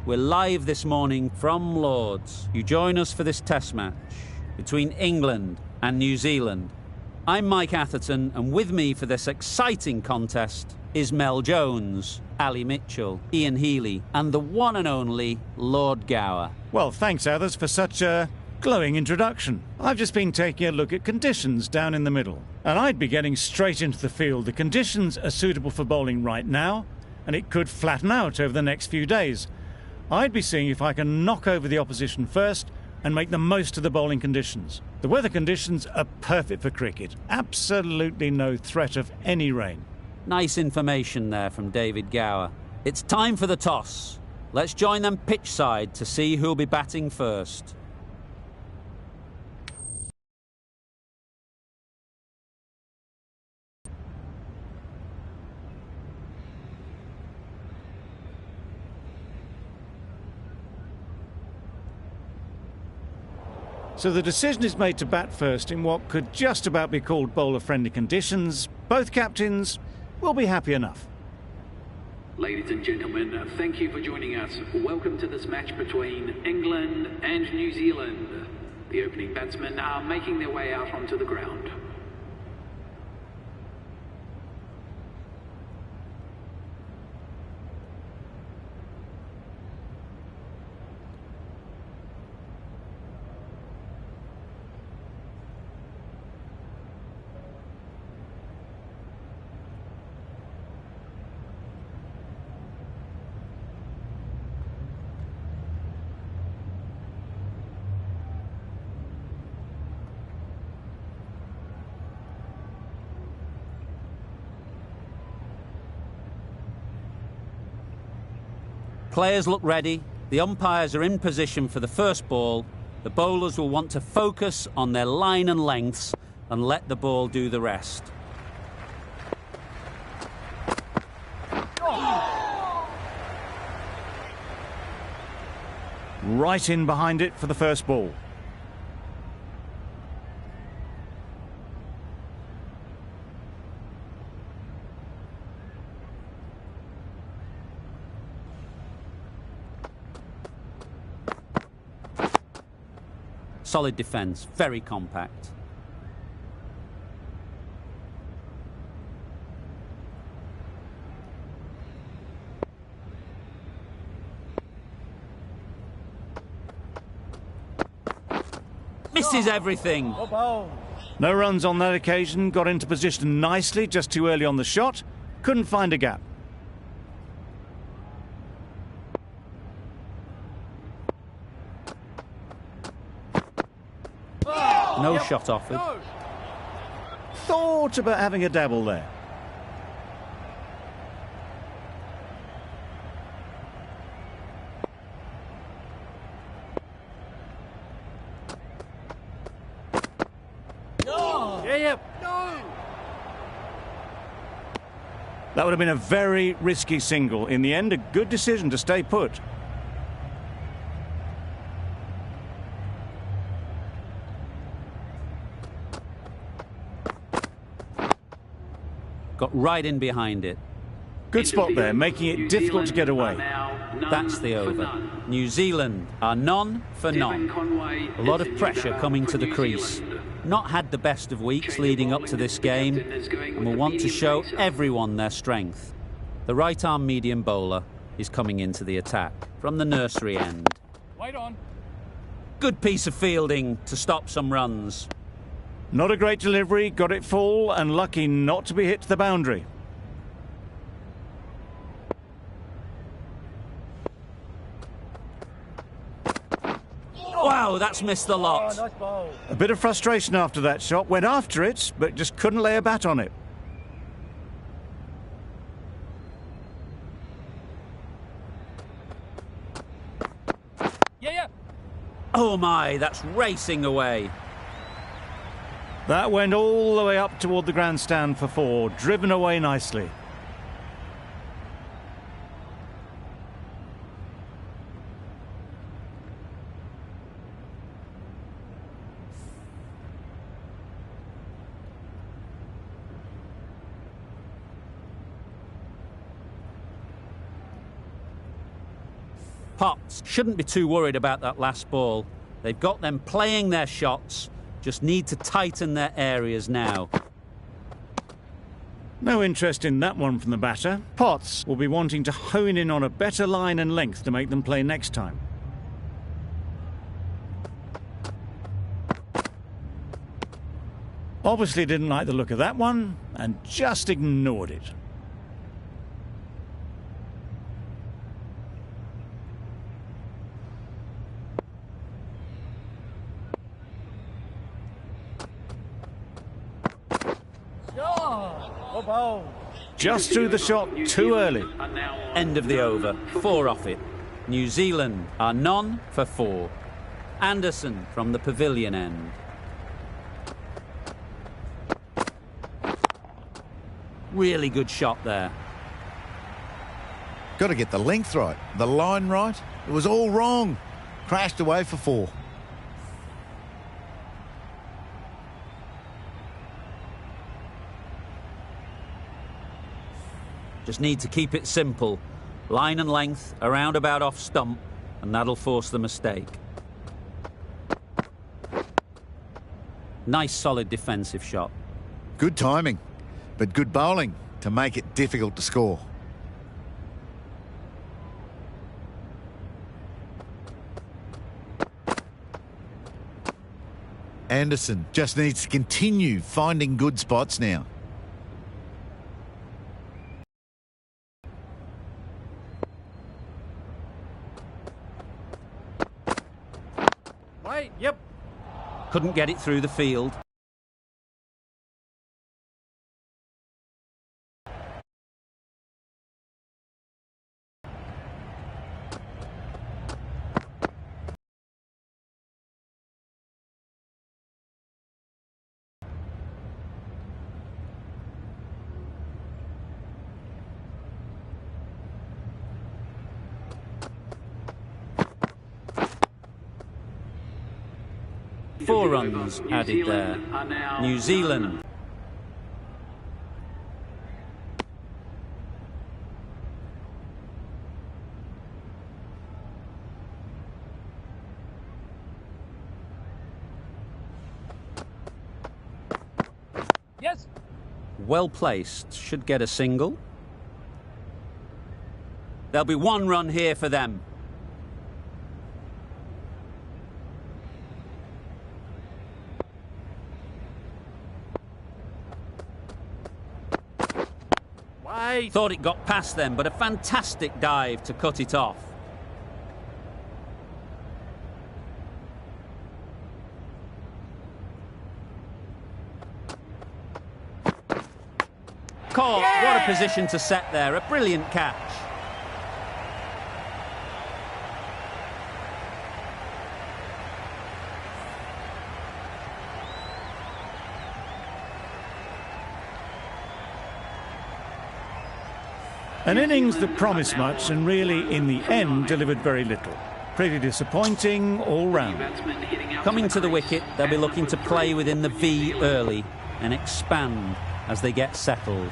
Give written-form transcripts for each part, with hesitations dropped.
We're live this morning from Lords. You join us for this test match between England and New Zealand. I'm Mike Atherton, and with me for this exciting contest is Mel Jones, Ali Mitchell, Ian Healy, and the one and only Lord Gower. Well, thanks, Athers, for such a glowing introduction. I've just been taking a look at conditions down in the middle, and I'd be getting straight into the field. The conditions are suitable for bowling right now, and it could flatten out over the next few days. I'd be seeing if I can knock over the opposition first and make the most of the bowling conditions. The weather conditions are perfect for cricket. Absolutely no threat of any rain. Nice information there from David Gower. It's time for the toss. Let's join them pitch side to see who'll be batting first. So the decision is made to bat first in what could just about be called bowler-friendly conditions. Both captains will be happy enough. Ladies and gentlemen, thank you for joining us. Welcome to this match between England and New Zealand. The opening batsmen are making their way out onto the ground. Players look ready, the umpires are in position for the first ball. The bowlers will want to focus on their line and lengths and let the ball do the rest. Right in behind it for the first ball. Solid defence, very compact. Misses everything. No runs on that occasion, got into position nicely, just too early on the shot. Couldn't find a gap. No shot offered. Thought about having a dabble there. That would have been a very risky single. In the end, a good decision to stay put. Got right in behind it. Good spot there, making it difficult to get away. That's the over. New Zealand are none for none. A lot of pressure coming to the crease. Not had the best of weeks leading up to this game, and will want to show everyone their strength. The right-arm medium bowler is coming into the attack from the nursery end. Wait on. Good piece of fielding to stop some runs. Not a great delivery, got it full and lucky not to be hit to the boundary. Wow, that's missed the lot. Nice ball. A bit of frustration after that shot, went after it, but just couldn't lay a bat on it. Yeah. Oh my, that's racing away. That went all the way up toward the grandstand for four, driven away nicely. Potts shouldn't be too worried about that last ball. They've got them playing their shots, just need to tighten their areas now. No interest in that one from the batter. Potts will be wanting to hone in on a better line and length to make them play next time. Obviously didn't like the look of that one and just ignored it. Just threw the shot too early. End of the over, 4 off it. New Zealand are none for 4. Anderson from the pavilion end. Really good shot there. Got to get the length right, the line right. It was all wrong. Crashed away for 4. Just need to keep it simple. Line and length, around about off stump, and that'll force the mistake. Nice solid defensive shot. Good timing, but good bowling to make it difficult to score. Anderson just needs to continue finding good spots now. Yep. Couldn't get it through the field. Four runs added there. New Zealand. Yes. Well placed. Should get a single. There'll be 1 run here for them. Thought it got past them, but a fantastic dive to cut it off. Caught. Yeah! What a position to set there. A brilliant catch. An innings that promised much and really, in the end, delivered very little. Pretty disappointing all round. Coming to the wicket, they'll be looking to play within the V early and expand as they get settled.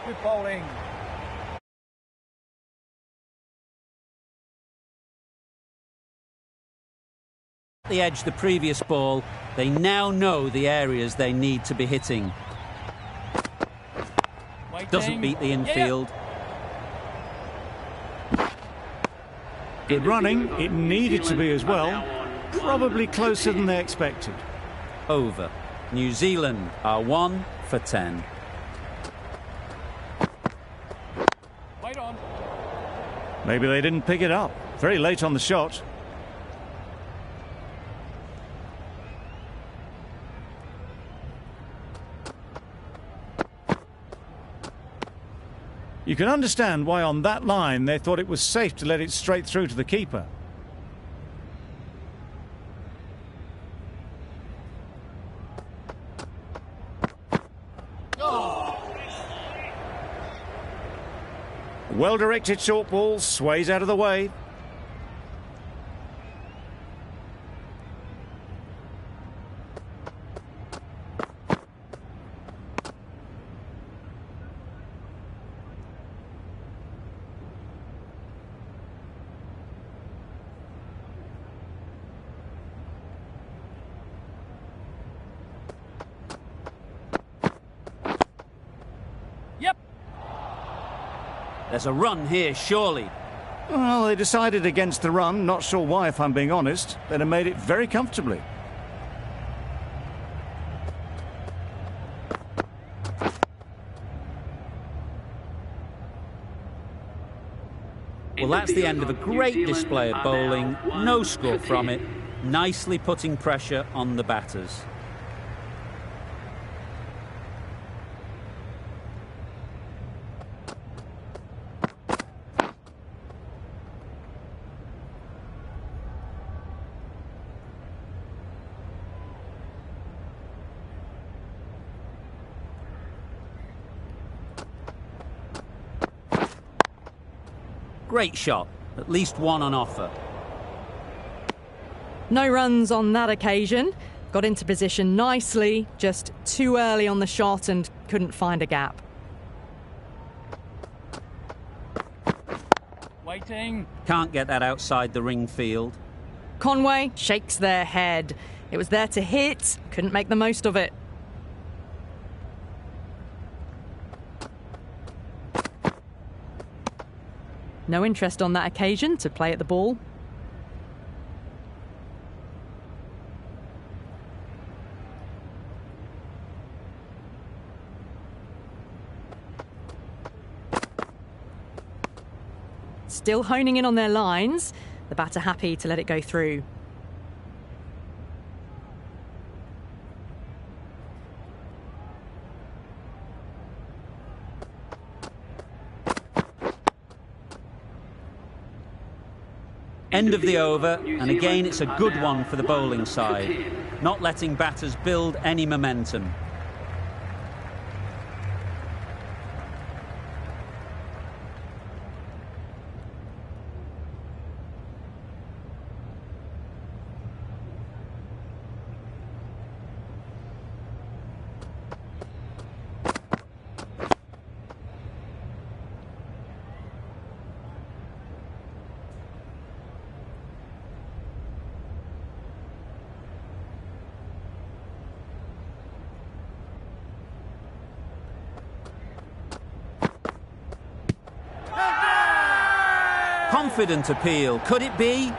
Good bowling. The edge the previous ball, they now know the areas they need to be hitting. Doesn't beat the infield. Good running. It needed to be as well. Probably closer than they expected. Over. New Zealand are 1 for 10. Wait on. Maybe they didn't pick it up. Very late on the shot. You can understand why on that line they thought it was safe to let it straight through to the keeper. Well-directed short ball sways out of the way. There's a run here, surely. Well, they decided against the run. Not sure why, if I'm being honest. They'd have made it very comfortably. Well, that's the end of a great display of bowling. No score from it. Nicely putting pressure on the batters. Great shot. At least one on offer. No runs on that occasion. Got into position nicely, just too early on the shot and couldn't find a gap. Waiting. Can't get that outside the ring field. Conway shakes their head. It was there to hit, couldn't make the most of it. No interest on that occasion to play at the ball. Still honing in on their lines. The batter happy to let it go through. End of the over, and again it's a good one for the bowling side, not letting batters build any momentum. Confident appeal, could it be?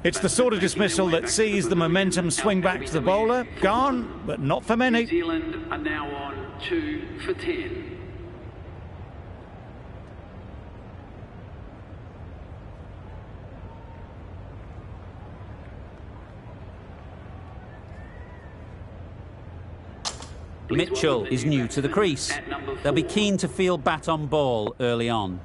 It's the sort of dismissal that sees the momentum swing back to the bowler. Gone, but not for many. New Zealand are now on 2 for 10. Mitchell is new to the crease. They'll be keen to field bat on ball early on.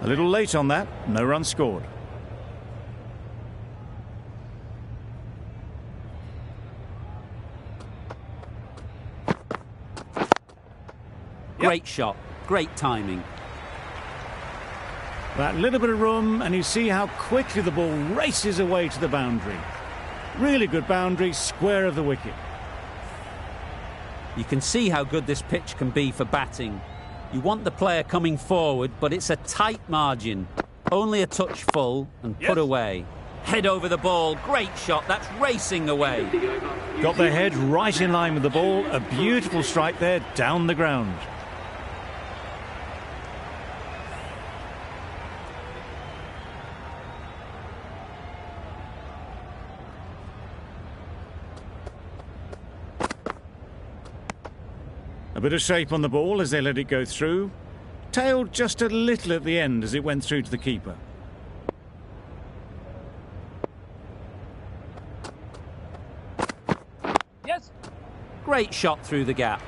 A little late on that, no run scored. Great shot, great timing. That little bit of room, and you see how quickly the ball races away to the boundary. Really good boundary, square of the wicket. You can see how good this pitch can be for batting. You want the player coming forward, but it's a tight margin. Only a touch full and put away. Head over the ball, great shot, that's racing away. Got their head right in line with the ball. A beautiful strike there, down the ground. A bit of shape on the ball as they let it go through. Tailed just a little at the end as it went through to the keeper. Yes. Great shot through the gap.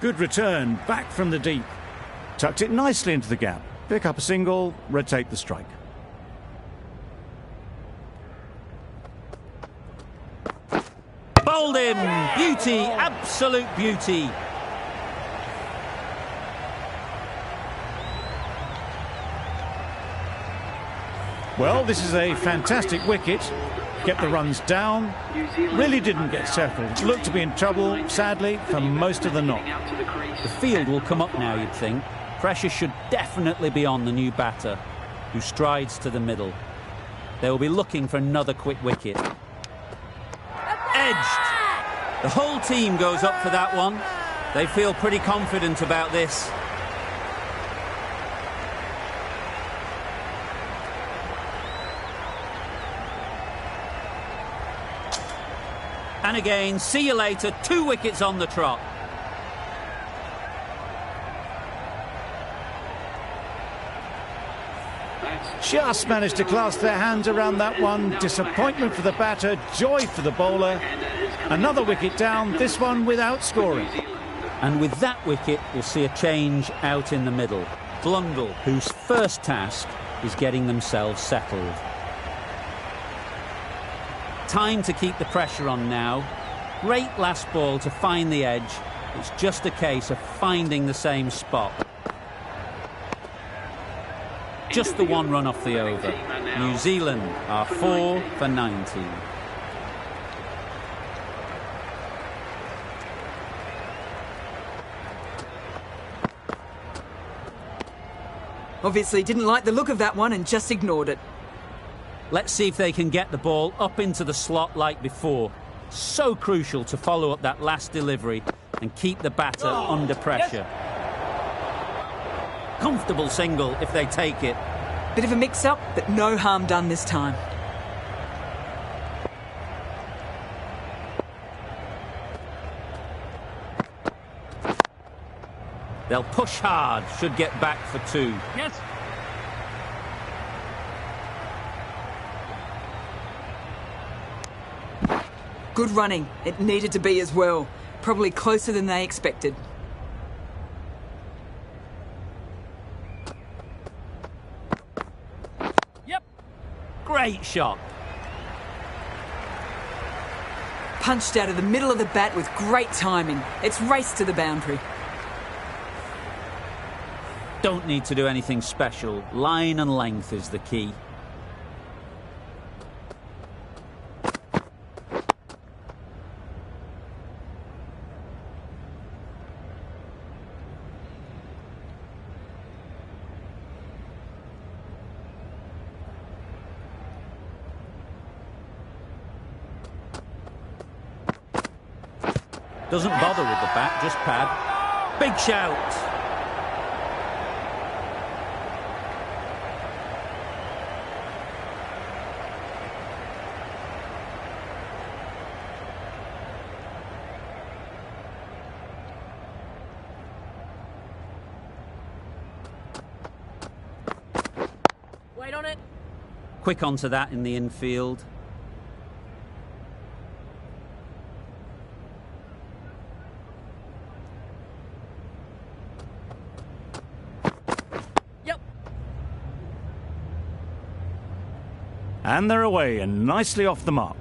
good return back from the deep. Tucked it nicely into the gap. Pick up a single, rotate the strike. Bowled him! Beauty, absolute beauty. Well, this is a fantastic wicket. Get the runs down. Really didn't get settled. Looked to be in trouble, sadly, for most of the knock. The field will come up now, you'd think. Pressure should definitely be on the new batter, who strides to the middle. They will be looking for another quick wicket. Edged! The whole team goes up for that one. They feel pretty confident about this. And again, see you later, 2 wickets on the trot. Just managed to clasp their hands around that one. Disappointment for the batter, joy for the bowler. Another wicket down, this one without scoring. And with that wicket, we'll see a change out in the middle. Blundell, whose first task is getting themselves settled. Time to keep the pressure on now. Great last ball to find the edge. It's just a case of finding the same spot. Just the 1 run off the over. New Zealand are 4 for 19. Obviously didn't like the look of that one and just ignored it. Let's see if they can get the ball up into the slot like before. So crucial to follow up that last delivery and keep the batter under pressure. Yes. Comfortable single if they take it. Bit of a mix-up, but no harm done this time. They'll push hard, should get back for 2. Yes. Good running. It needed to be as well. Probably closer than they expected. Yep. Great shot. Punched out of the middle of the bat with great timing. It's raced to the boundary. Don't need to do anything special. Line and length is the key. Doesn't bother with the bat, just pad. Big shout. Wait on it. Quick onto that in the infield. And they're away and nicely off the mark.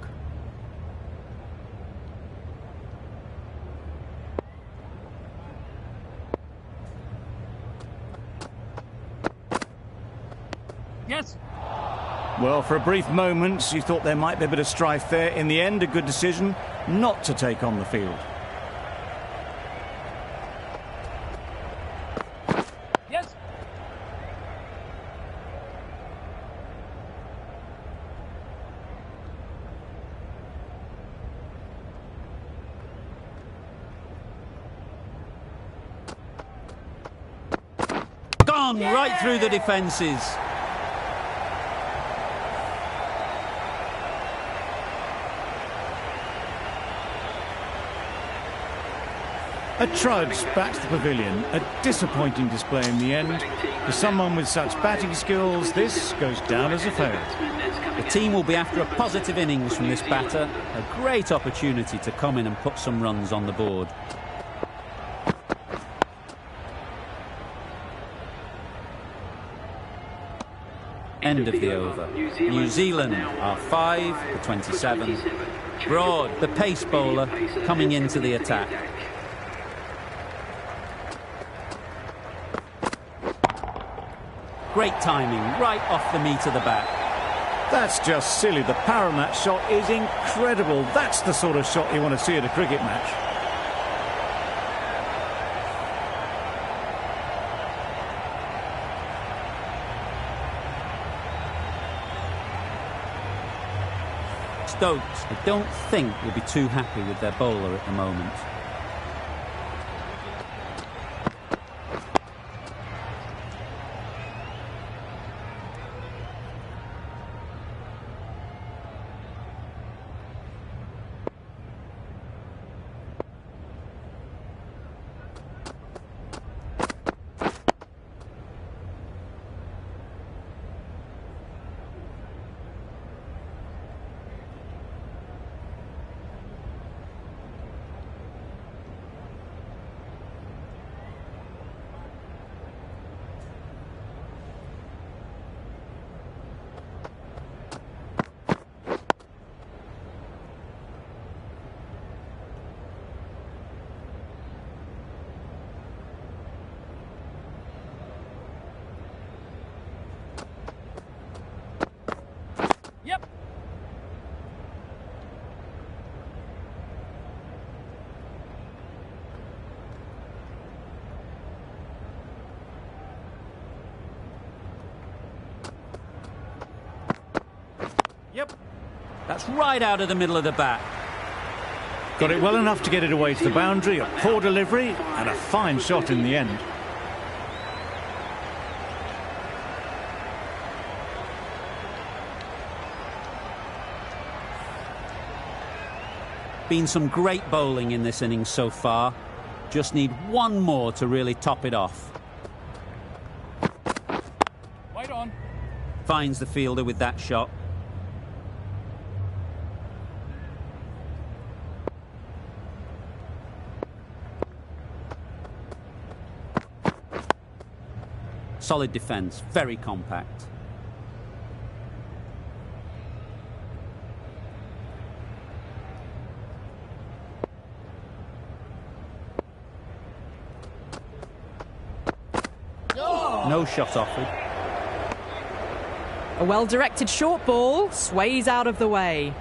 Yes. Well, for a brief moment, you thought there might be a bit of strife there. In the end, a good decision not to take on the field. Yes. Gone right through the defences. A trudge back to the pavilion. A disappointing display in the end. For someone with such batting skills, this goes down as a fail. The team will be after a positive innings from this batter. A great opportunity to come in and put some runs on the board. End of the over. New Zealand are 5 for 27. Broad, the pace bowler, coming into the attack. Great timing, right off the meat of the bat. That's just silly. The power on that shot is incredible. That's the sort of shot you want to see at a cricket match. Stokes, I don't think, will be too happy with their bowler at the moment. Yep. That's right out of the middle of the bat. Got it well enough to get it away to the boundary, a poor delivery and a fine shot in the end. Been some great bowling in this innings so far. Just need one more to really top it off. Wait on. Finds the fielder with that shot. Solid defence, very compact. No shot offered. A well-directed short ball sways out of the way.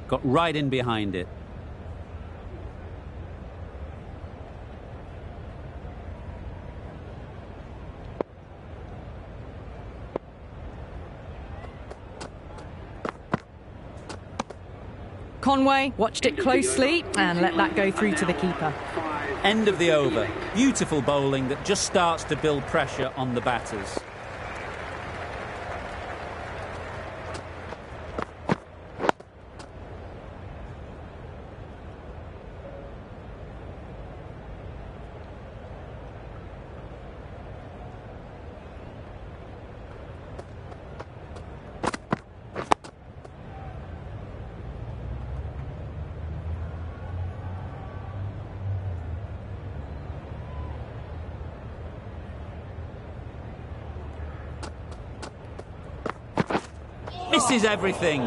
Got right in behind it. Conway watched it closely and let that go through to the keeper. End of the over. Beautiful bowling that just starts to build pressure on the batters. Misses everything.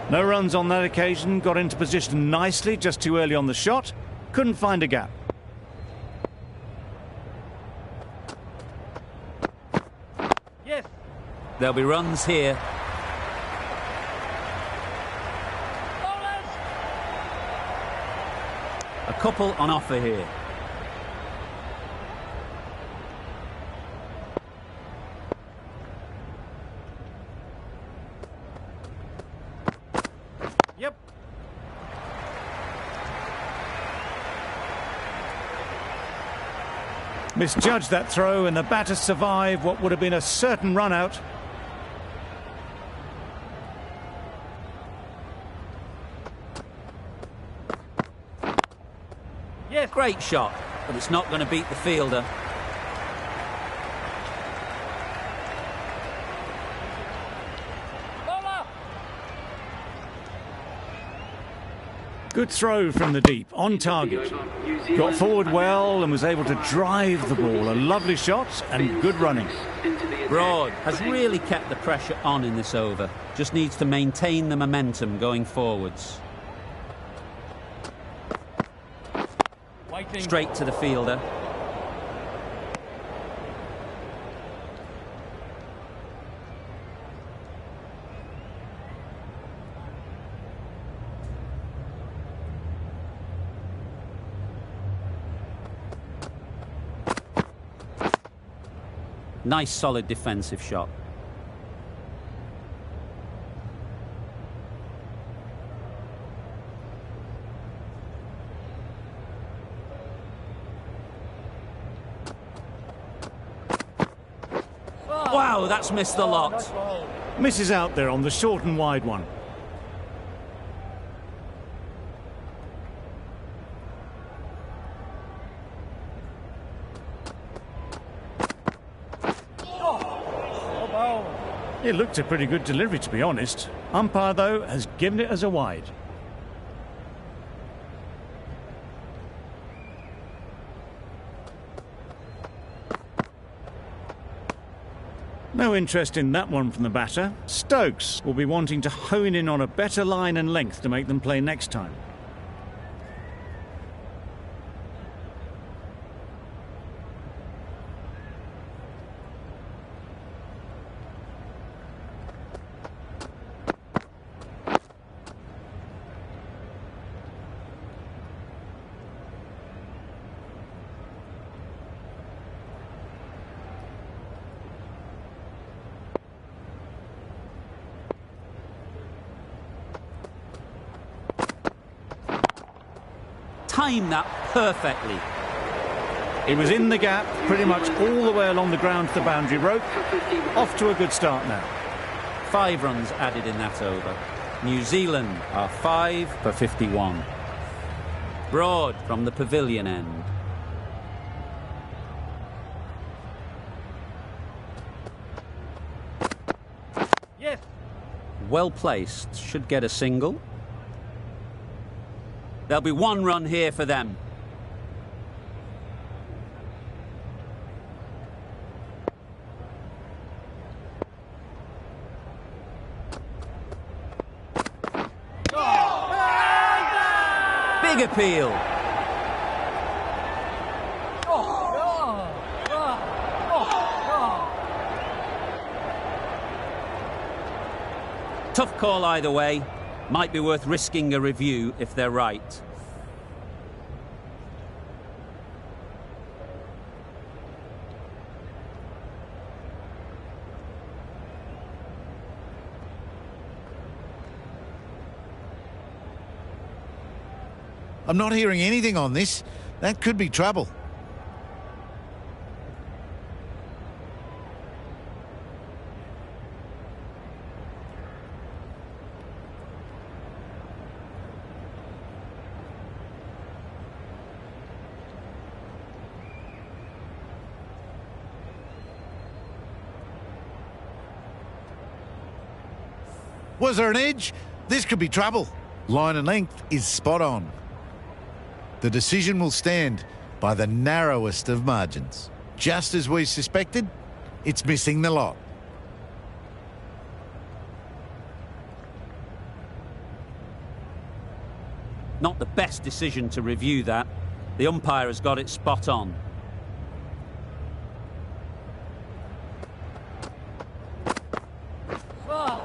No runs on that occasion, got into position nicely, just too early on the shot. Couldn't find a gap. Yes. There'll be runs here. Bowlers. A couple on offer here. Yep. Misjudged that throw and the batter survived what would have been a certain run out. Yes. Great shot, but it's not going to beat the fielder. Bowler. Good throw from the deep, on target. Got forward well and was able to drive the ball. A lovely shot and good running. Broad has really kept the pressure on in this over. Just needs to maintain the momentum going forwards. Waiting. Straight to the fielder. Nice solid defensive shot. Wow, that's missed the lot. Misses out there on the short and wide one. It looked a pretty good delivery, to be honest. Umpire, though, has given it as a wide. No interest in that one from the batter. Stokes will be wanting to hone in on a better line and length to make them play next time. Timed that perfectly. He was in the gap pretty much all the way along the ground to the boundary rope. Off to a good start now. 5 runs added in that over. New Zealand are 5 for 51. Broad from the pavilion end. Yes. Well placed, should get a single. There'll be 1 run here for them. Big appeal. Tough call either way. Might be worth risking a review if they're right. I'm not hearing anything on this. That could be trouble. Was there an edge? This could be trouble. Line and length is spot on. The decision will stand by the narrowest of margins. Just as we suspected, it's missing the lot. Not the best decision to review that. The umpire has got it spot on.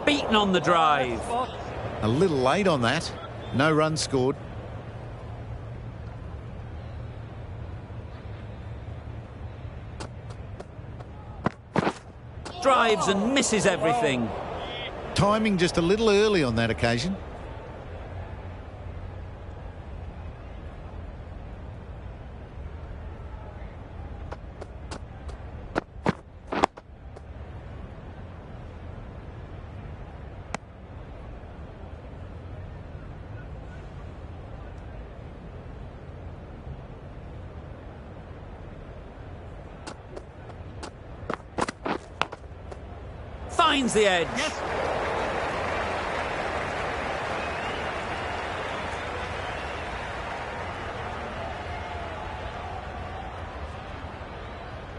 Beaten on the drive. A little late on that. No runs scored. Drives and misses everything. Timing just a little early on that occasion. Finds the edge. Yes.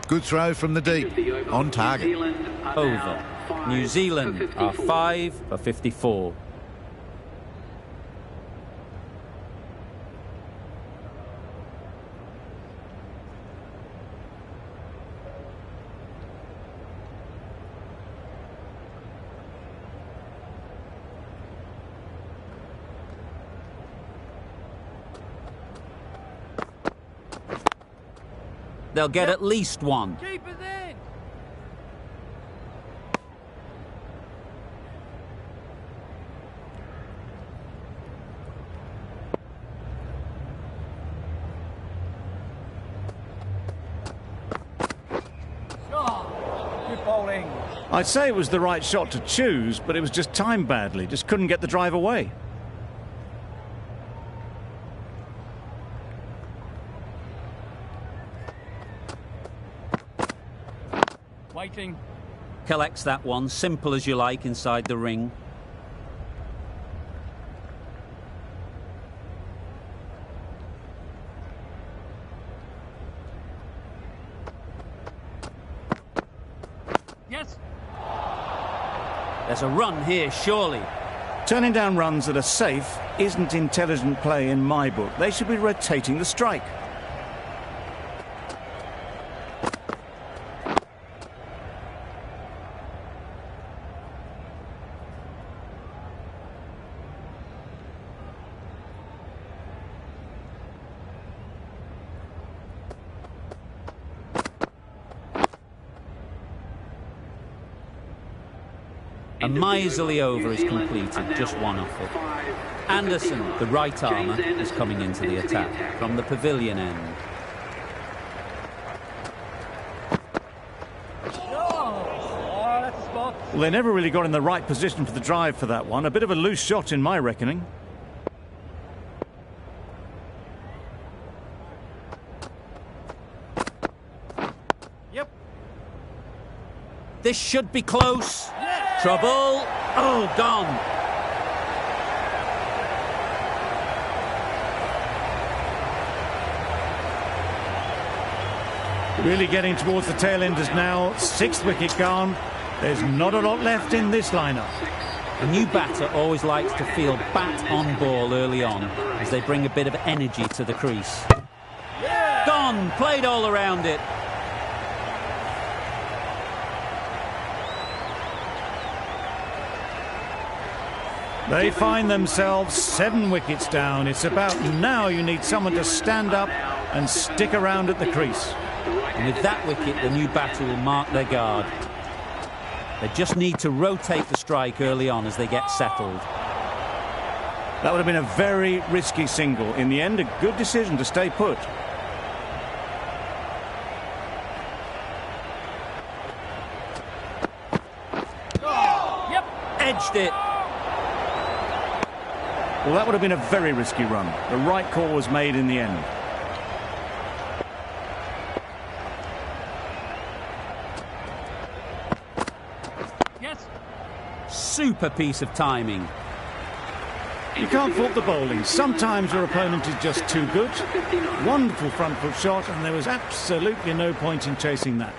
Good throw from the deep. On target. Over. New Zealand are 5 for 54. They'll get at least one. Keep it in. Good bowling. I'd say it was the right shot to choose, but it was just timed badly. Just couldn't get the drive away. Waiting. Collects that one, simple as you like, inside the ring. Yes. There's a run here, surely. Turning down runs that are safe isn't intelligent play in my book. They should be rotating the strike. A miserly over is completed, just one off it. Anderson, the right armour, is coming into the attack from the pavilion end. Oh, that's a spot. Well, they never really got in the right position for the drive for that one. A bit of a loose shot in my reckoning. Yep. This should be close. Trouble. Oh, gone. Really getting towards the tail enders now. 6th wicket gone. There's not a lot left in this lineup. A new batter always likes to feel bat on ball early on as they bring a bit of energy to the crease. Gone. Played all around it. They find themselves 7 wickets down. It's about now you need someone to stand up and stick around at the crease. And with that wicket, the new batter will mark their guard. They just need to rotate the strike early on as they get settled. That would have been a very risky single. In the end, a good decision to stay put. Yep. Edged it. Well, that would have been a very risky run. The right call was made in the end. Yes. Super piece of timing. You can't fault the bowling. Sometimes your opponent is just too good. Wonderful front foot shot, and there was absolutely no point in chasing that.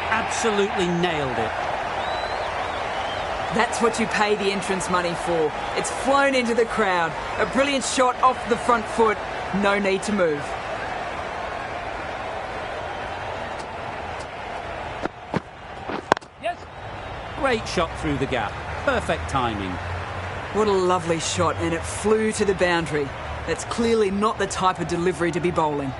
Absolutely nailed it. That's what you pay the entrance money for. It's flown into the crowd. A brilliant shot off the front foot. No need to move. Yes. Great shot through the gap. Perfect timing. What a lovely shot, and it flew to the boundary. That's clearly not the type of delivery to be bowling.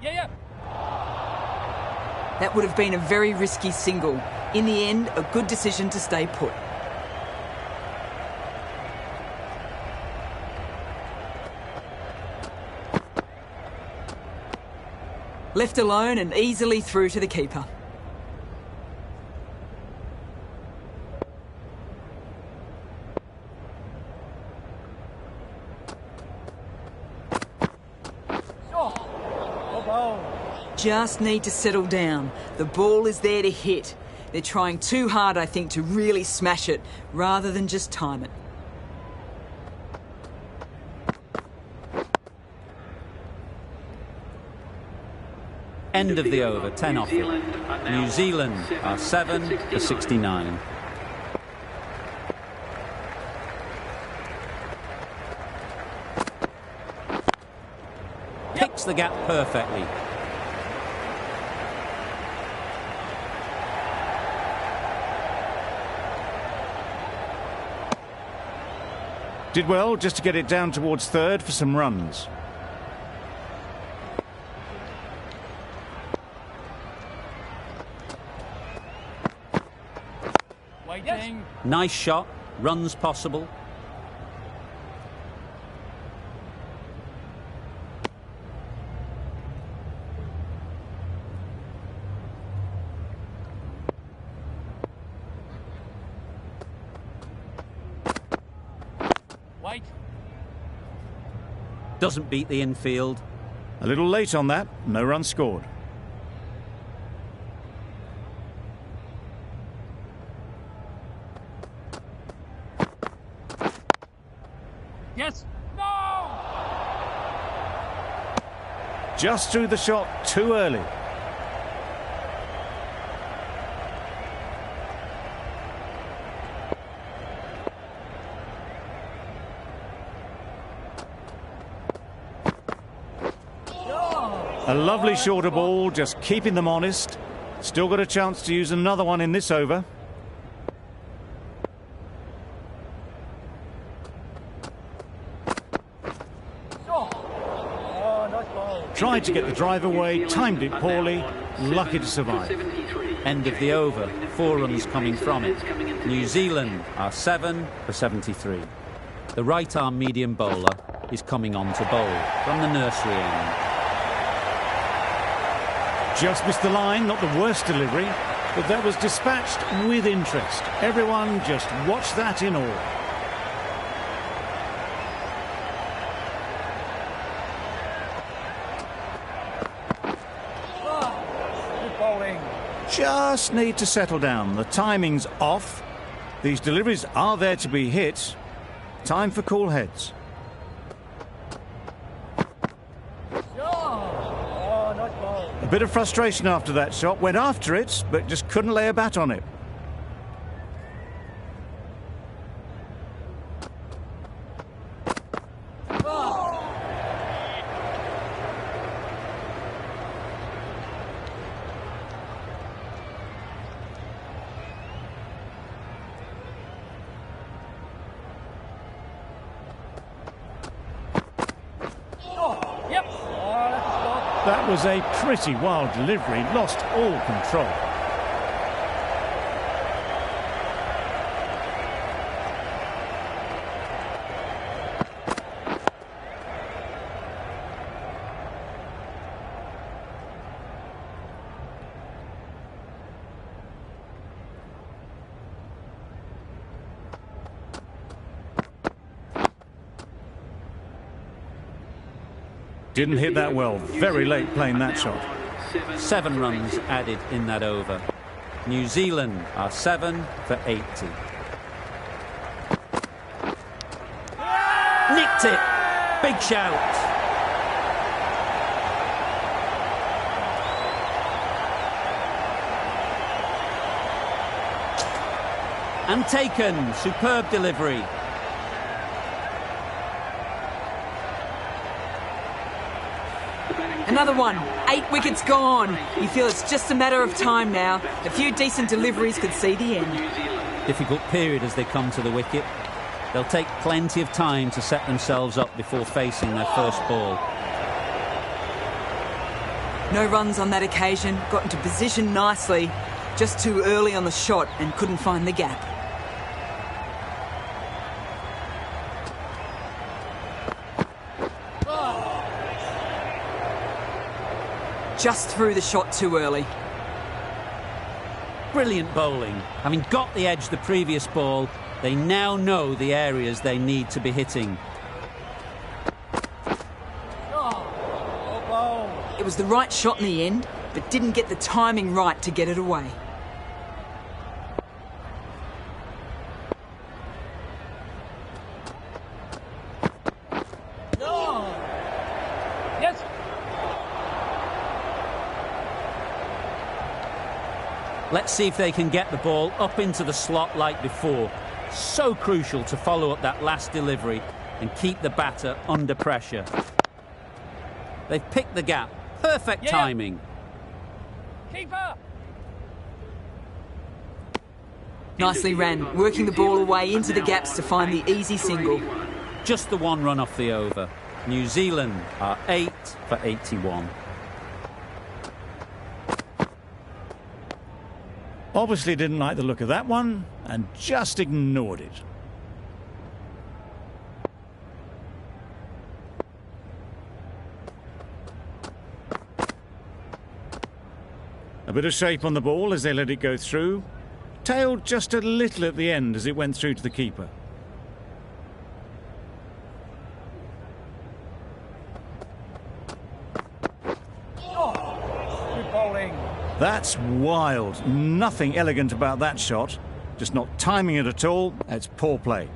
Yeah. That would have been a very risky single. In the end, a good decision to stay put. Left alone and easily through to the keeper. ball. Just need to settle down. The ball is there to hit. They're trying too hard, I think, to really smash it, rather than just time it. End of the over, 10 off it. New Zealand are 7 for 69. Picks the gap perfectly. Did well just to get it down towards third for some runs. Waiting. Nice shot, runs possible. Wait. Doesn't beat the infield. A little late on that, no run scored. Yes. No! Just threw the shot too early. A lovely shorter ball, just keeping them honest. Still got a chance to use another one in this over. Oh, nice ball. Tried to get the drive away, timed it poorly, lucky to survive. End of the over, 4 runs coming from it. New Zealand are 7 for 73. The right-arm medium bowler is coming on to bowl from the nursery end. Just missed the line, not the worst delivery, but that was dispatched with interest. Everyone just watched that in awe. Good bowling. Just need to settle down. The timing's off. These deliveries are there to be hit. Time for cool heads. Oh, nice ball. A bit of frustration after that shot. Went after it, but just couldn't lay a bat on it. Yep. Oh, that's a spot. That was a pretty wild delivery. Lost all control. Didn't hit that well. Very late playing that shot. 7 runs added in that over. New Zealand are 7 for 80. Nicked it! Big shout! And taken. Superb delivery. Another one. 8 wickets gone. You feel it's just a matter of time now. A few decent deliveries could see the end. Difficult period as they come to the wicket. They'll take plenty of time to set themselves up before facing their first ball. No runs on that occasion. Got into position nicely. Just too early on the shot and couldn't find the gap. Just threw the shot too early. Brilliant bowling. Having got the edge the previous ball, they now know the areas they need to be hitting. Oh, ball. It was the right shot in the end, but didn't get the timing right to get it away. No! Yes! Let's see if they can get the ball up into the slot like before. So crucial to follow up that last delivery and keep the batter under pressure. They've picked the gap. Perfect timing. Keeper! Nicely ran, working the ball away into the gaps to find the easy single. Just the one run off the over. New Zealand are 8 for 81. Obviously didn't like the look of that one and just ignored it. A bit of shape on the ball as they let it go through. Tailed just a little at the end as it went through to the keeper. Oh, good bowling. That's wild. Nothing elegant about that shot. Just not timing it at all. It's poor play.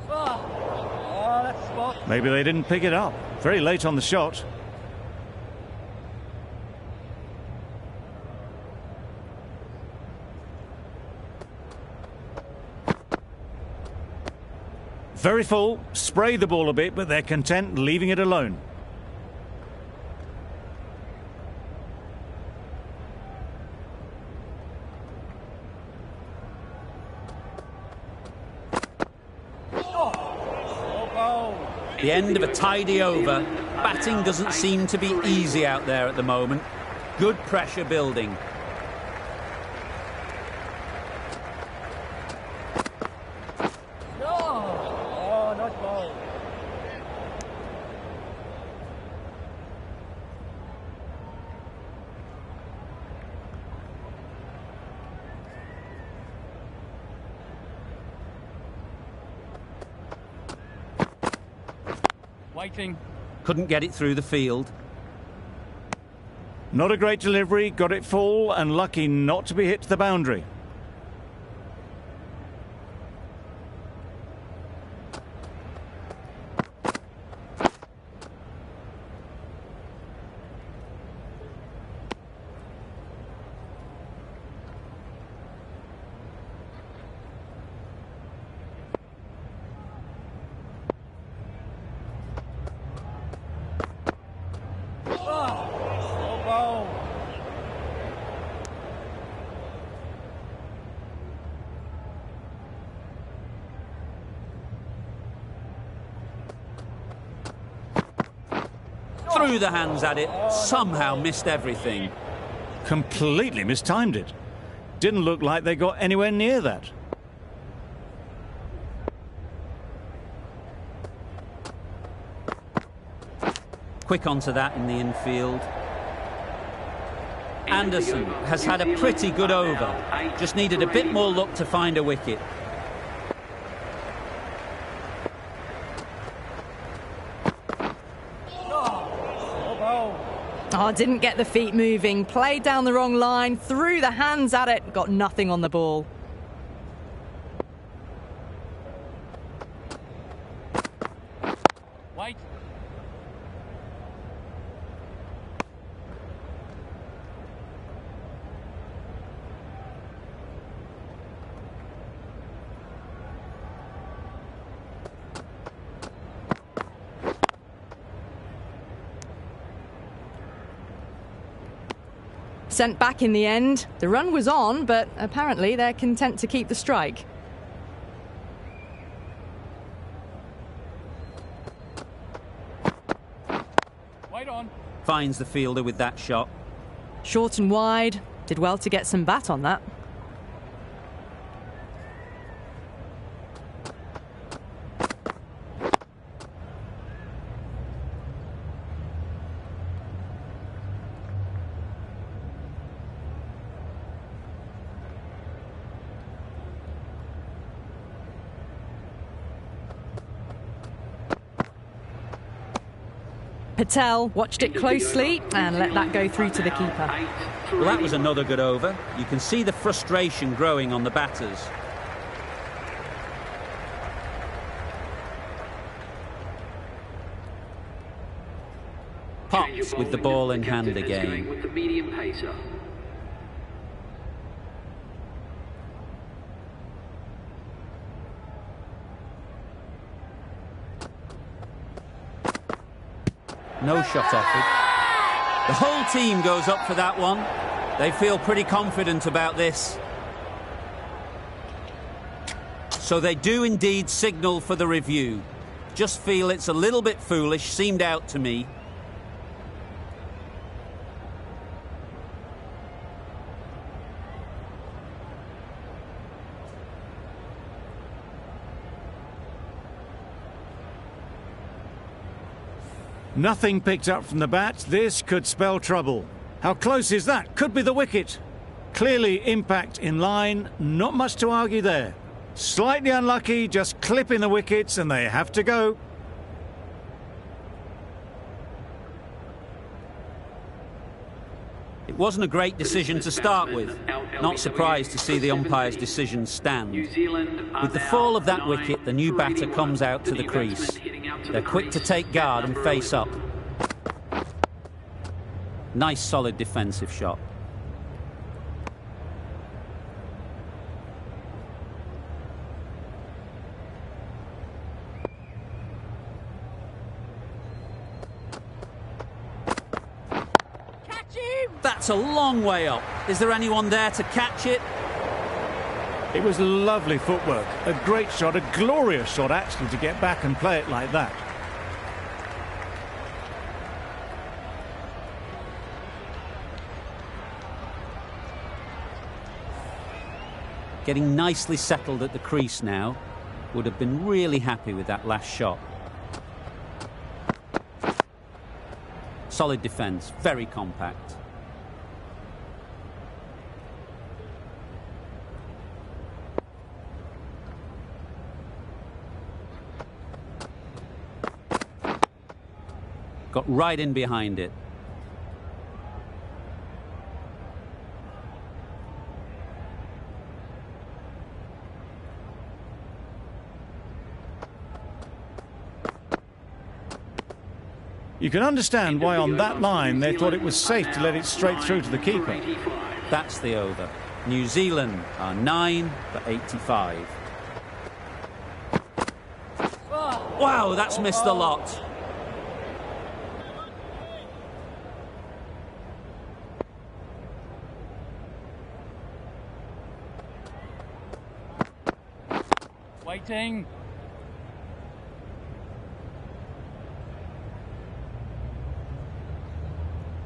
Oh, that's spot. Maybe they didn't pick it up. Very late on the shot. Very full, spray the ball a bit, but they're content leaving it alone. The end of a tidy over. Batting doesn't seem to be easy out there at the moment. Good pressure building. Oh, nice ball. Waiting. Couldn't get it through the field. Not a great delivery, got it full and lucky not to be hit to the boundary. Threw the hands at it, somehow missed everything. Completely mistimed it. Didn't look like they got anywhere near that. Quick onto that in the infield. Anderson has had a pretty good over. Just needed a bit more luck to find a wicket. Oh, didn't get the feet moving. Played down the wrong line. Threw the hands at it. Got nothing on the ball. Wait. Sent back in the end. The run was on, but apparently they're content to keep the strike. Wait on. Finds the fielder with that shot. Short and wide. Did well to get some bat on that. Patel watched it closely and let that go through to the keeper. Well, that was another good over. You can see the frustration growing on the batters. Potts with the ball in hand again. With the medium pacer. No shot offered. The whole team goes up for that one. They feel pretty confident about this. So they do indeed signal for the review. Just feel it's a little bit foolish, seemed out to me. Nothing picked up from the bat. This could spell trouble. How close is that? Could be the wicket. Clearly impact in line. Not much to argue there. Slightly unlucky, just clipping the wickets, and they have to go. It wasn't a great decision to start with. Not surprised to see the umpire's decision stand. With the fall of that wicket, the new batter comes out to the crease. They're quick to take guard and face up. Nice solid defensive shot. That's a long way up. Is there anyone there to catch it? It was lovely footwork. A great shot, a glorious shot actually, to get back and play it like that. Getting nicely settled at the crease now. Would have been really happy with that last shot. Solid defence, very compact. Got right in behind it. You can understand why on that line they thought it was safe to let it straight through to the keeper. That's the over. New Zealand are 9 for 85. Wow, that's missed a lot. Waiting.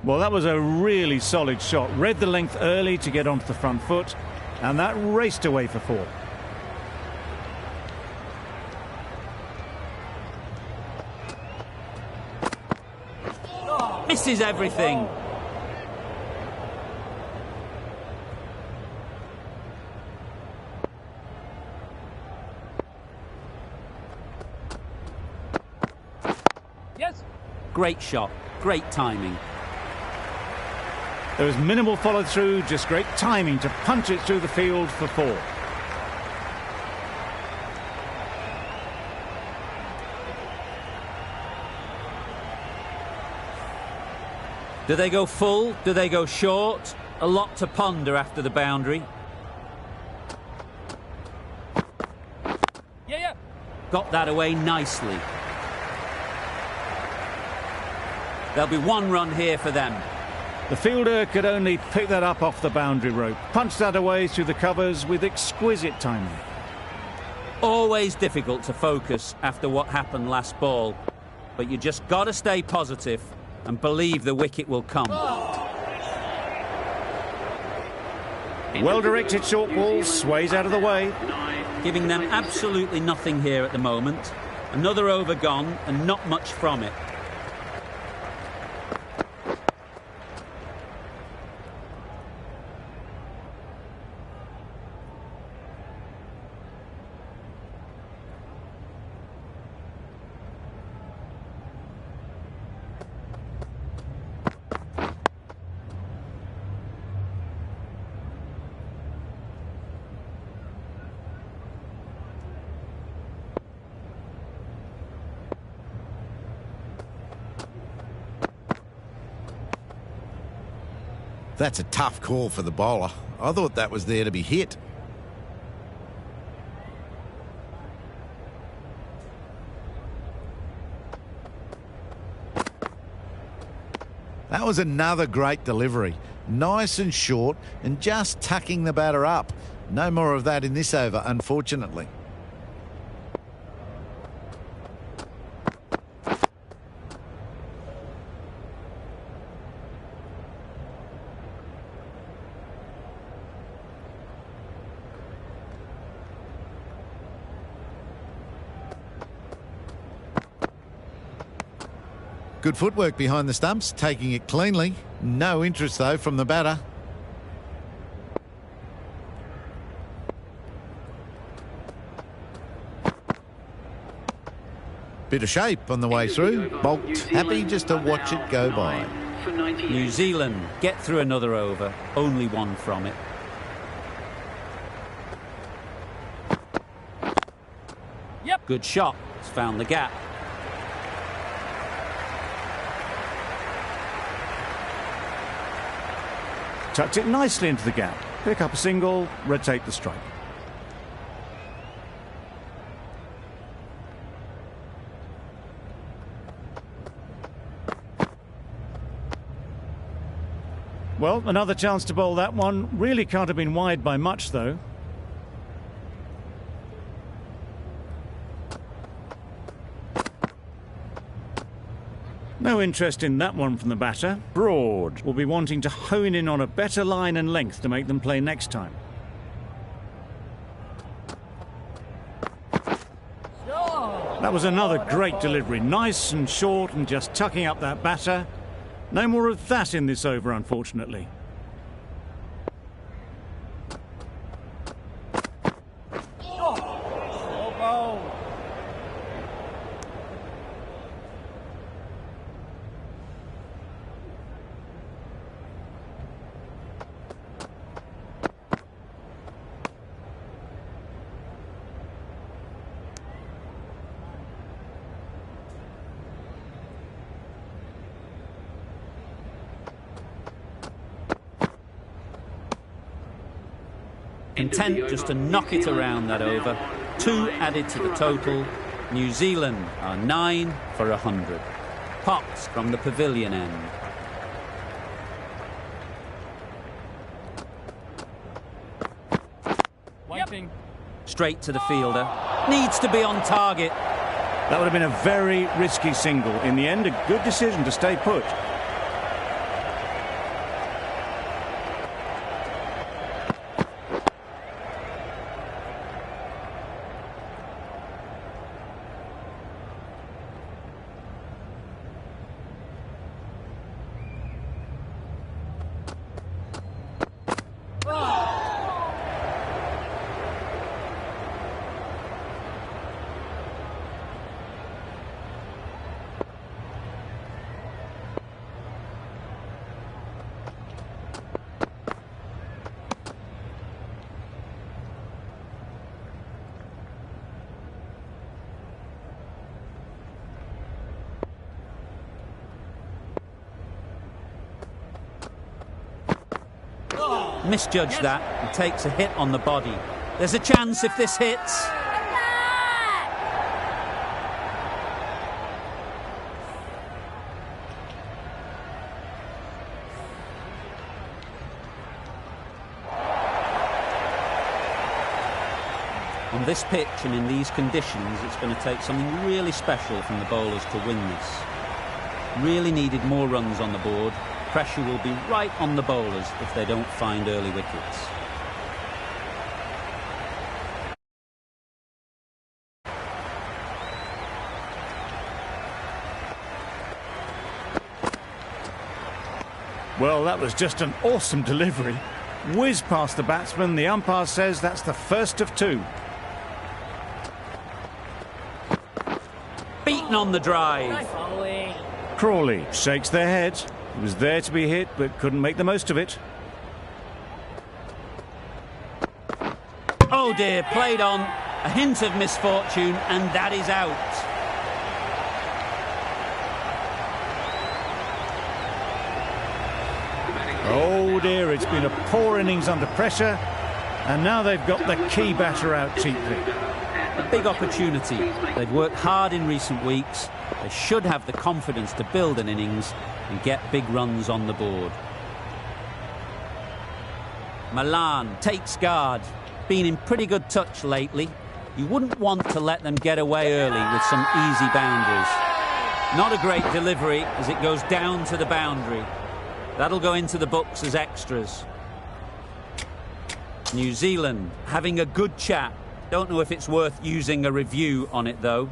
Well, that was a really solid shot. Read the length early to get onto the front foot, and that raced away for 4. Misses everything. Yes. Great shot, great timing. There was minimal follow-through, just great timing to punch it through the field for 4. Do they go full? Do they go short? A lot to ponder after the boundary. Yeah. Got that away nicely. There'll be 1 run here for them. The fielder could only pick that up off the boundary rope, punch that away through the covers with exquisite timing. Always difficult to focus after what happened last ball, but you just got to stay positive and believe the wicket will come. Well-directed short ball, sways out of the way. Giving them absolutely nothing here at the moment. Another over gone and not much from it. That's a tough call for the bowler. I thought that was there to be hit. That was another great delivery. Nice and short and just tucking the batter up. No more of that in this over, unfortunately. Good footwork behind the stumps, taking it cleanly. No interest, though, from the batter. Bit of shape on the way through. Bolt happy just to watch it go by. New Zealand get through another over. Only one from it. Yep. Good shot. It's found the gap. Tucked it nicely into the gap. Pick up a single, rotate the strike. Well, another chance to bowl that one. Really can't have been wide by much, though. No interest in that one from the batter. Broad will be wanting to hone in on a better line and length to make them play next time. That was another great delivery. Nice and short and just tucking up that batter. No more of that in this over, unfortunately. Content just to knock it around that over. 2 added to the total. New Zealand are 9 for 100. Potts from the pavilion end. Waiting. Straight to the fielder. Needs to be on target. That would have been a very risky single. In the end, a good decision to stay put. Misjudged that and takes a hit on the body. There's a chance if this hits. On this pitch and in these conditions, it's going to take something really special from the bowlers to win this. Really needed more runs on the board. Pressure will be right on the bowlers if they don't find early wickets. Well, that was just an awesome delivery. Whiz past the batsman. The umpire says that's the first of 2. Beaten on the drive. Crawley shakes their head. He was there to be hit, but couldn't make the most of it. Oh dear, played on. A hint of misfortune, and that is out. Oh, Oh dear, it's been a poor innings under pressure, and now they've got the key batter out cheaply. A big opportunity. They've worked hard in recent weeks. They should have the confidence to build an innings and get big runs on the board. Malan takes guard. Been in pretty good touch lately. You wouldn't want to let them get away early with some easy boundaries. Not a great delivery as it goes down to the boundary. That'll go into the books as extras. New Zealand having a good chat. Don't know if it's worth using a review on it though.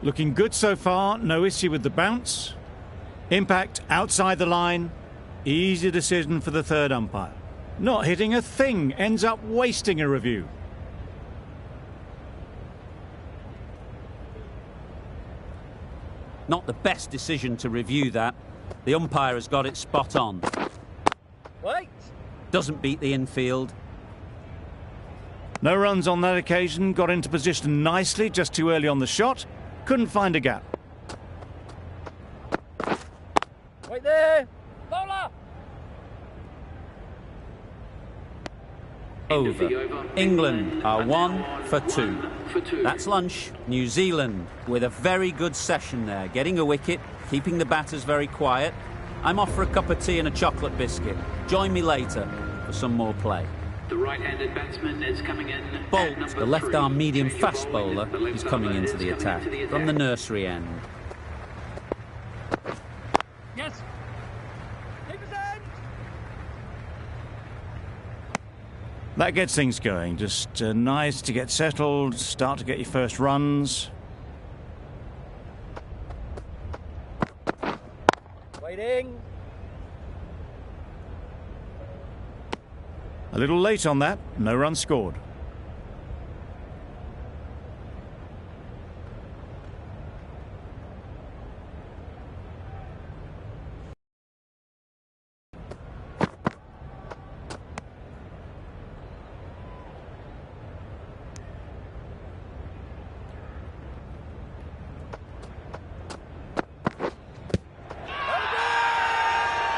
Looking good so far, no issue with the bounce. Impact outside the line, easy decision for the third umpire. Not hitting a thing, ends up wasting a review. Not the best decision to review that. The umpire has got it spot on. Wait. Doesn't beat the infield. No runs on that occasion, got into position nicely, just too early on the shot. Couldn't find a gap. Wait there. Bowler. Over. England are 1 for 2. That's lunch. New Zealand with a very good session there, getting a wicket, keeping the batters very quiet. I'm off for a cup of tea and a chocolate biscuit. Join me later for some more play. The right-handed batsman is coming in. Bolt, the left-arm medium fast bowler, is coming into the attack from the nursery end. Yes. Keep his end. That gets things going. Just nice to get settled, start to get your first runs. Waiting. A little late on that, no run scored.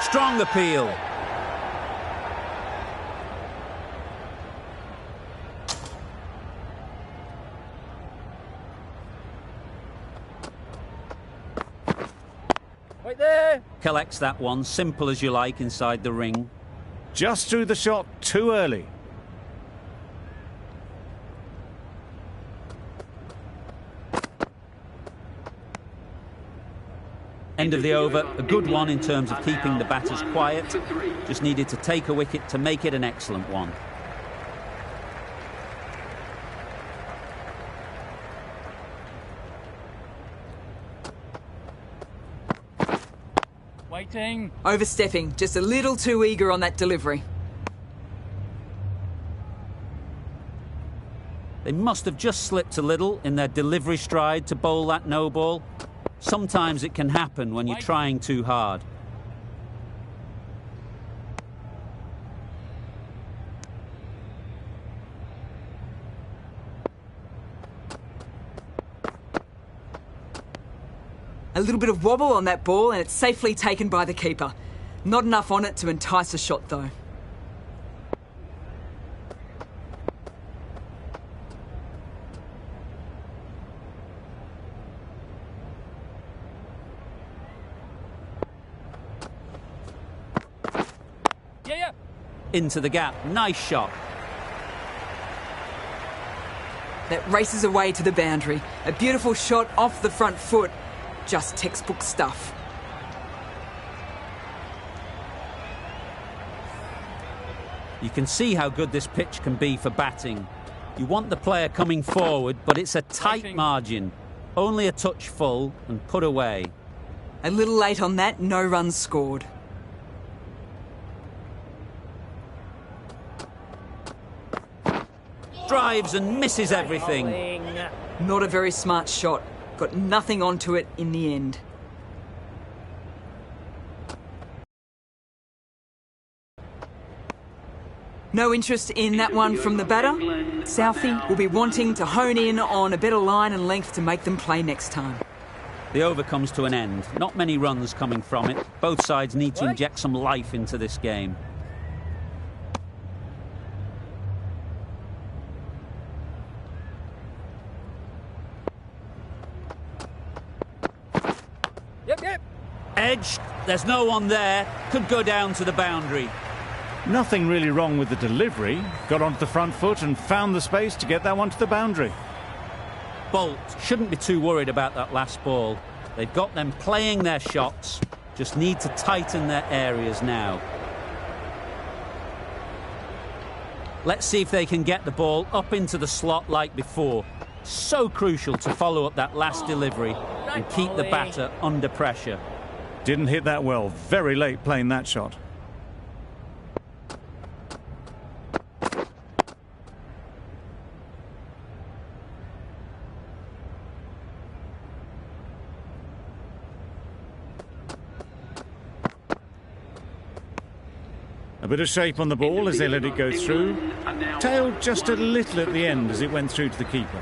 Strong appeal. Wait there. Collects that one, simple as you like, inside the ring. Just threw the shot too early. End of the over, a good one in terms of keeping the batters quiet. Just needed to take a wicket to make it an excellent one. Waiting. Overstepping, just a little too eager on that delivery. They must have just slipped a little in their delivery stride to bowl that no ball. Sometimes it can happen when you're trying too hard. A little bit of wobble on that ball and it's safely taken by the keeper. Not enough on it to entice a shot though. Yeah. Into the gap, nice shot. That races away to the boundary. A beautiful shot off the front foot. Just textbook stuff. You can see how good this pitch can be for batting. You want the player coming forward, but it's a tight margin. Only a touch full and put away. A little late on that, no runs scored. Drives and misses everything. Not a very smart shot. Got nothing onto it in the end. No interest in that one from the batter. Southie will be wanting to hone in on a better line and length to make them play next time. The over comes to an end. Not many runs coming from it. Both sides need to inject some life into this game. Yep. Edge, there's no one there. Could go down to the boundary. Nothing really wrong with the delivery. Got onto the front foot and found the space to get that one to the boundary. Bolt shouldn't be too worried about that last ball. They've got them playing their shots. Just need to tighten their areas now. Let's see if they can get the ball up into the slot like before. So crucial to follow up that last delivery and keep the batter under pressure. Didn't hit that well. Very late playing that shot. A bit of shape on the ball as they let it go through. Tailed just a little at the end as it went through to the keeper.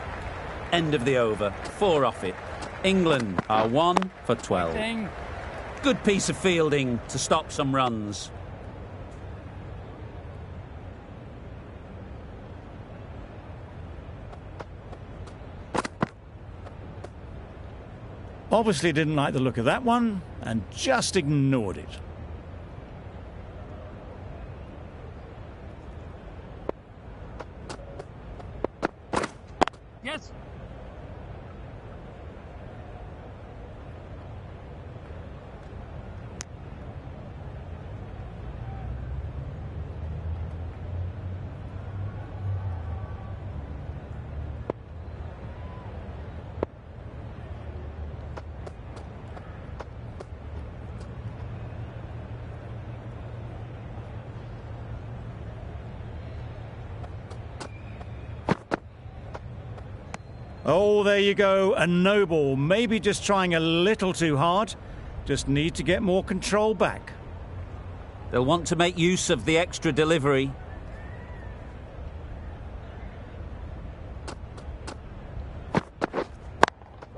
End of the over. 4 off it. England are 1 for 12. Good piece of fielding to stop some runs. Obviously didn't like the look of that one and just ignored it. Yes. Oh, there you go, a no ball. Maybe just trying a little too hard. Just need to get more control back. They'll want to make use of the extra delivery.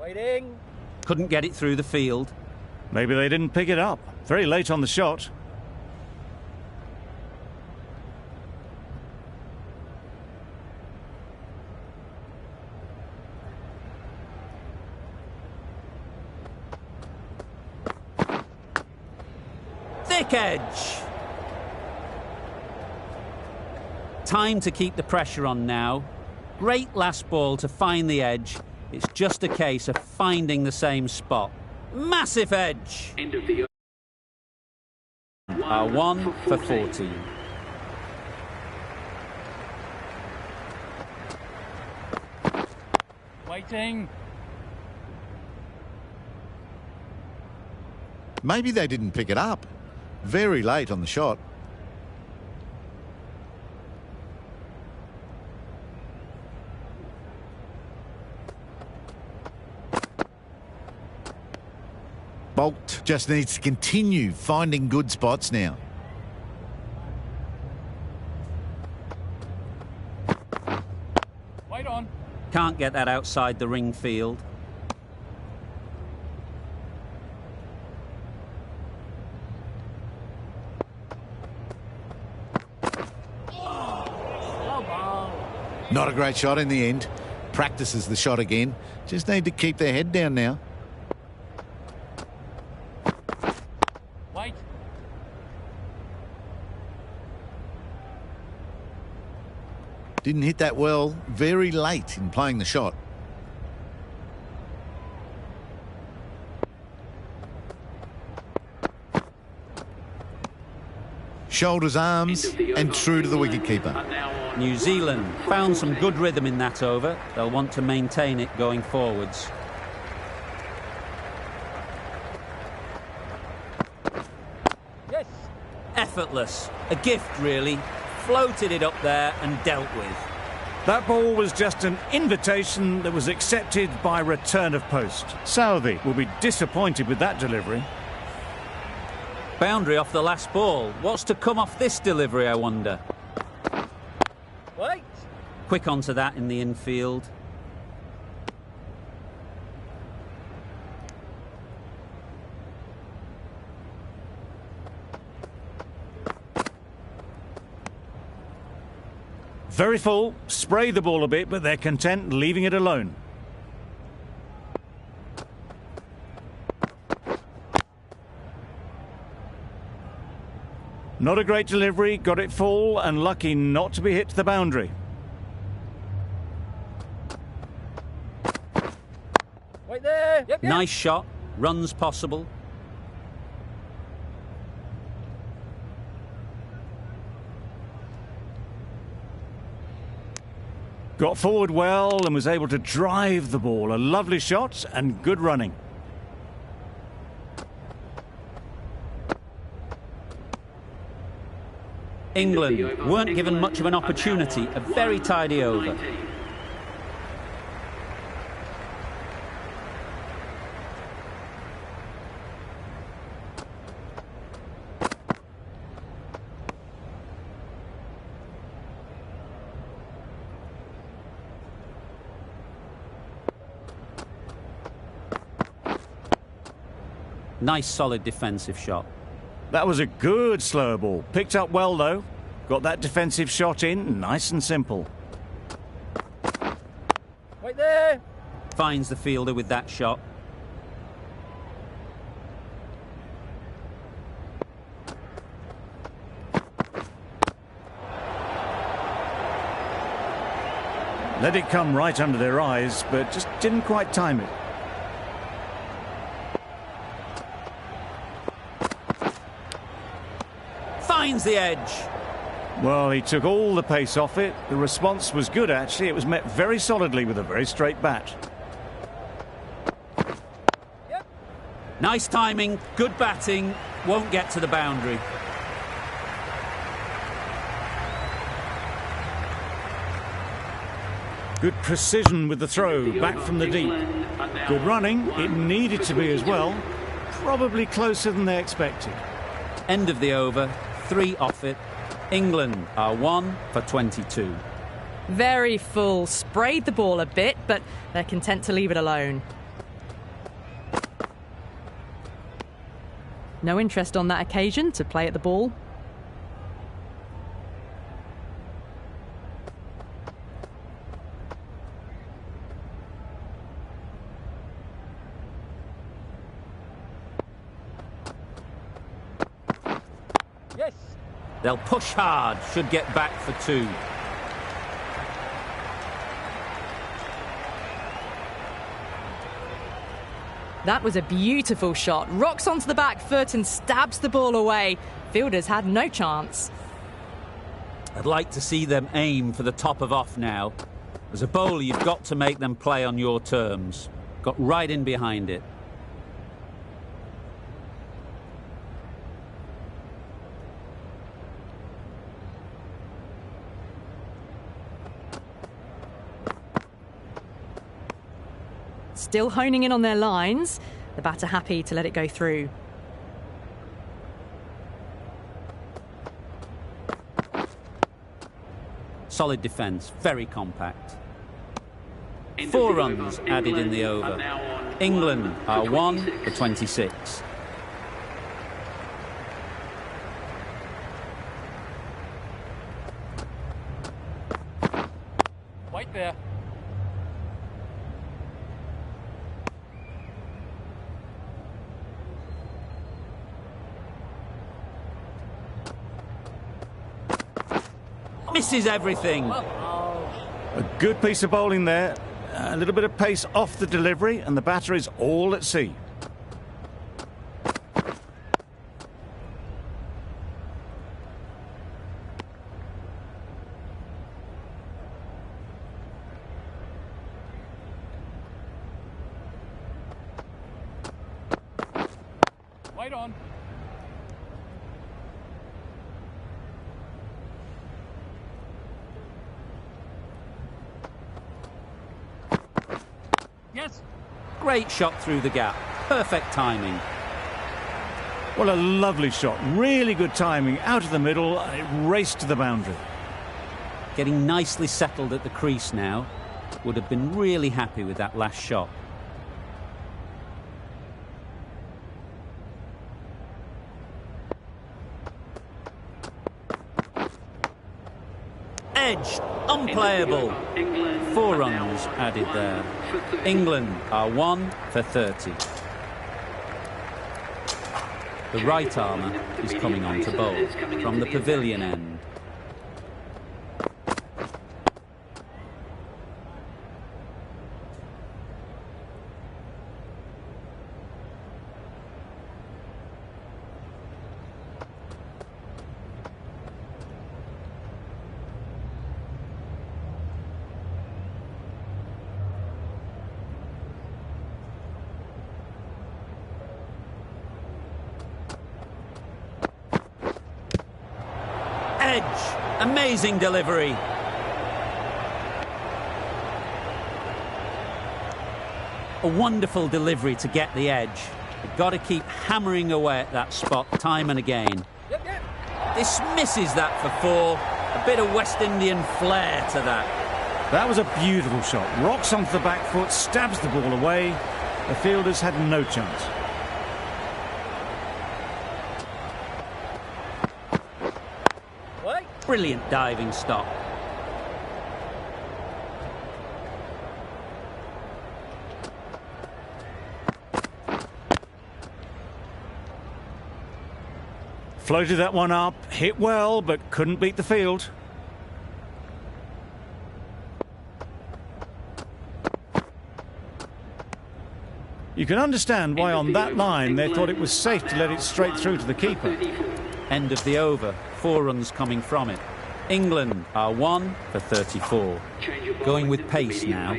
Waiting. Couldn't get it through the field. Maybe they didn't pick it up. Very late on the shot. Thick edge. Time to keep the pressure on now. Great last ball to find the edge. It's just a case of finding the same spot. Massive edge. End of the Are 1 for 14. Waiting. Maybe they didn't pick it up. Very late on the shot. Bolt just needs to continue finding good spots now. Wait on. Can't get that outside the ring field. Not a great shot in the end. Practices the shot again. Just need to keep their head down now. Wait. Didn't hit that well. Very late in playing the shot. Shoulders, arms, and true to the wicketkeeper. New Zealand found some good rhythm in that over. They'll want to maintain it going forwards. Yes. Effortless. A gift, really. Floated it up there and dealt with. That ball was just an invitation that was accepted by return of post. Southie will be disappointed with that delivery. Boundary off the last ball. What's to come off this delivery, I wonder? Quick onto that in the infield. Very full, spray the ball a bit, but they're content leaving it alone. Not a great delivery, got it full and lucky not to be hit to the boundary. Wait there. Yep, yep. Nice shot, runs possible. Got forward well and was able to drive the ball. A lovely shot and good running. England weren't given much of an opportunity. A very tidy over. Nice solid defensive shot. That was a good slow ball. Picked up well though. Got that defensive shot in, nice and simple. Wait there. Finds the fielder with that shot. Let it come right under their eyes, but just didn't quite time it. Finds the edge. Well, he took all the pace off it. The response was good, actually. It was met very solidly with a very straight bat. Yep. Nice timing, good batting, won't get to the boundary. Good precision with the throw, back from the deep. Good running, it needed to be as well. Probably closer than they expected. End of the over, 3 off it. England are 1 for 22. Very full, sprayed the ball a bit, but they're content to leave it alone. No interest on that occasion to play at the ball. Yes. They'll push hard, should get back for 2. That was a beautiful shot. Rocks onto the back foot and stabs the ball away. Fielders had no chance. I'd like to see them aim for the top of off now. As a bowler, you've got to make them play on your terms. Got right in behind it. Still honing in on their lines. The batter happy to let it go through. Solid defence, very compact. 4 runs added in the over. England are 1 for 26. Wait there. Misses everything. A good piece of bowling there. A little bit of pace off the delivery, and the batter is all at sea. Wait on. Yes. Great shot through the gap. Perfect timing. Well, a lovely shot. Really good timing. Out of the middle, and it raced to the boundary. getting nicely settled at the crease now. Would have been really happy with that last shot. Edged, unplayable. 4 runs added there. England are 1 for 30. The right armour is coming on to bowl from the pavilion end. Edge, amazing delivery. A wonderful delivery to get the edge. You've got to keep hammering away at that spot time and again. This misses that for 4. A bit of West Indian flair to that. That was a beautiful shot. Rocks onto the back foot, stabs the ball away. The fielders had no chance. Brilliant diving stop. Floated that one up, hit well, but couldn't beat the field. You can understand why on that line they thought it was safe to let it straight through to the keeper. End of the over. 4 runs coming from it. England are 1 for 34. Going with pace now.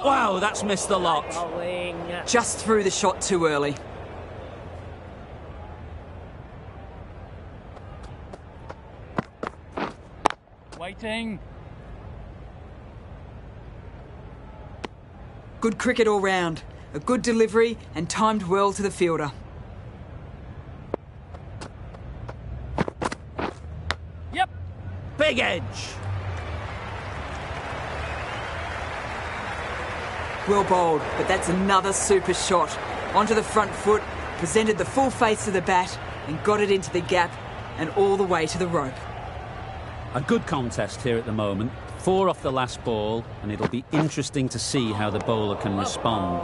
Wow, that's missed the lot. Just threw the shot too early. Waiting. Good cricket all round. A good delivery and timed well to the fielder. Yep. Big edge. Well bowled, but that's another super shot. Onto the front foot, presented the full face of the bat and got it into the gap and all the way to the rope. A good contest here at the moment. 4 off the last ball, and it'll be interesting to see how the bowler can respond.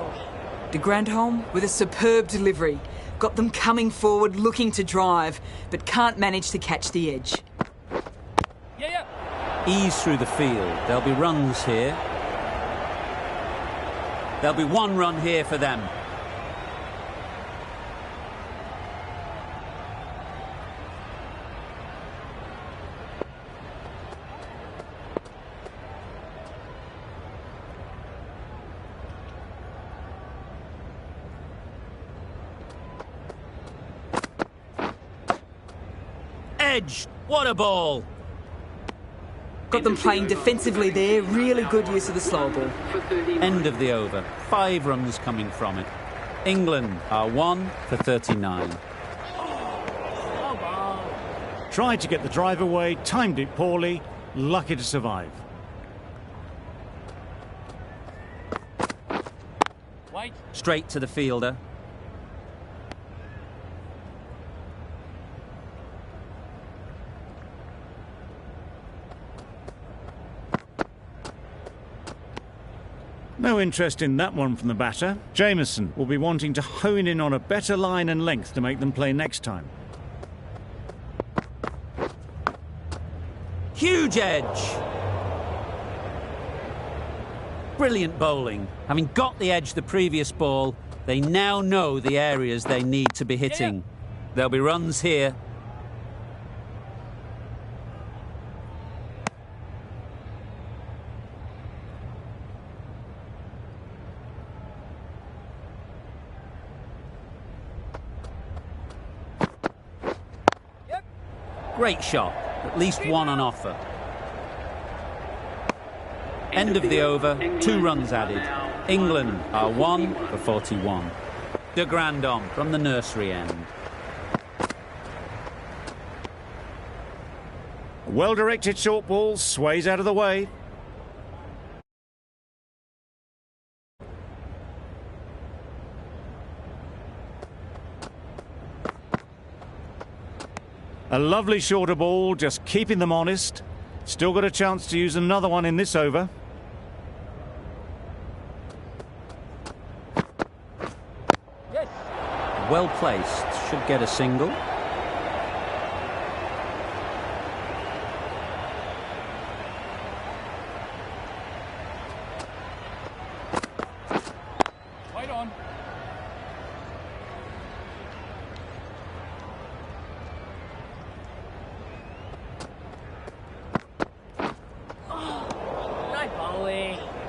De Grandhomme with a superb delivery. Got them coming forward, looking to drive, but can't manage to catch the edge. Yeah. Ease through the field. There'll be runs here. There'll be 1 run here for them. Edge, what a ball. Got them playing defensively there, really good use of the slow ball. End of the over. 5 runs coming from it. England are 1 for 39. Tried to get the drive away, timed it poorly, lucky to survive. Wait. Straight to the fielder. No interest in that one from the batter. Jameson will be wanting to hone in on a better line and length to make them play next time. Huge edge. Brilliant bowling. Having got the edge the previous ball, they now know the areas they need to be hitting. There'll be runs here. Great shot. At least 1 on offer. End of the over. 2 runs added. England are 1 for 41. De Grandhomme from the nursery end. Well-directed short ball sways out of the way. A lovely shorter ball, just keeping them honest. Still got a chance to use another one in this over. Yes. Well placed, should get a single. Wait on.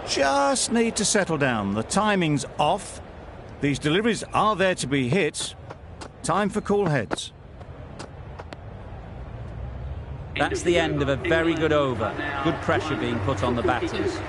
Just need to settle down. The timing's off. These deliveries are there to be hit. Time for cool heads. That's the end of a very good over. Good pressure being put on the batters.